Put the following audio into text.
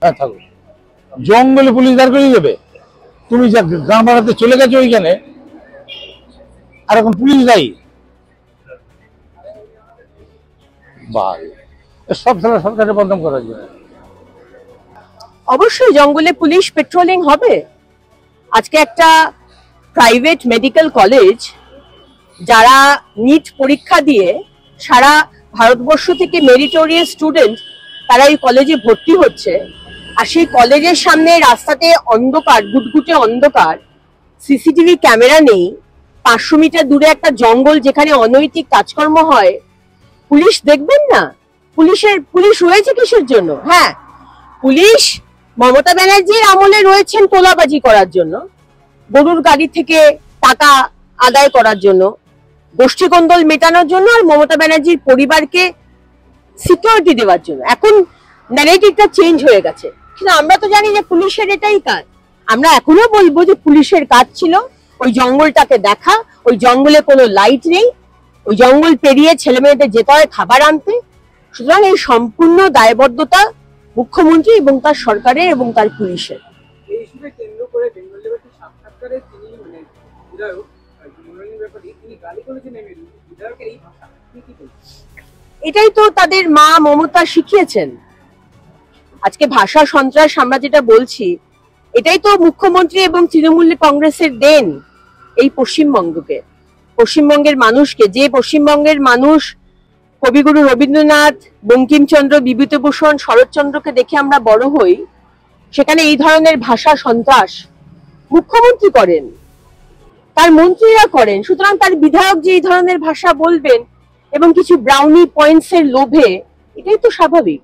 হ্যাঁ থাকুক, জঙ্গলে পুলিশ দাঁড় করিয়ে দেবে? তুমি যা গ্রাম বাড়াতে চলে গেছো ওইখানে, আর এখন পুলিশ দায়ী? সব সরকারের বদনাম করার জন্য। অবশ্যই জঙ্গলে পুলিশ পেট্রোলিং হবে। আজকে একটা প্রাইভেট মেডিকেল কলেজ, যারা নিট পরীক্ষা দিয়ে সারা ভারতবর্ষ থেকে মেরিটোরিয়াস স্টুডেন্ট তারা এই কলেজে ভর্তি হচ্ছে, আর সেই কলেজের সামনে রাস্তাতে অন্ধকার, গুটগুটে অন্ধকার, সিসিটিভি ক্যামেরা নেই, 500 মিটার দূরে একটা জঙ্গল যেখানে অনৈতিক কাজকর্ম হয়, পুলিশ দেখবেন না? পুলিশ রয়েছে কিসের জন্য? হ্যাঁ, পুলিশ মমতা ব্যানার্জির আমলে রয়েছেন তোলাবাজি করার জন্য, গরুর গাড়ি থেকে টাকা আদায় করার জন্য, গোষ্ঠীকন্দল মেটানোর জন্য, আর মমতা ব্যানার্জির পরিবারকে সিকিউরিটি দেওয়ার জন্য। এখন ন্যারেটিভটা চেঞ্জ হয়ে গেছে, কিন্তু আমরা তো জানি যে পুলিশের এটাই কাজ। আমরা এখনো বলবো যে পুলিশের কাজ ছিল ওই জঙ্গলটাকে দেখা, ওই জঙ্গলে কোনো লাইট নেই, ওই জঙ্গল পেরিয়ে ছেলে মেয়েদের যেতে হয় খাবার আনতে। সুতরাং এই সম্পূর্ণ দায়বদ্ধতা মুখ্যমন্ত্রী এবং তার সরকারের এবং তার পুলিশের। এটাই তো তাদের মা মমতা শিখিয়েছেন। আজকে ভাষা সন্ত্রাস আমরা যেটা বলছি, এটাই তো মুখ্যমন্ত্রী এবং তৃণমূল কংগ্রেসের দেন এই পশ্চিমবঙ্গকে, পশ্চিমবঙ্গের মানুষকে। যে পশ্চিমবঙ্গের মানুষ কবিগুরু রবীন্দ্রনাথ, বঙ্কিমচন্দ্র, বিভূতিভূষণ, শরৎচন্দ্রকে দেখে আমরা বড় হই, সেখানে এই ধরনের ভাষা সন্ত্রাস মুখ্যমন্ত্রী করেন, তার মন্ত্রীরা করেন। সুতরাং তার বিধায়ক যে এই ধরনের ভাষা বলবেন এবং কিছু ব্রাউনি পয়েন্টস এর লোভে, এটাই তো স্বাভাবিক।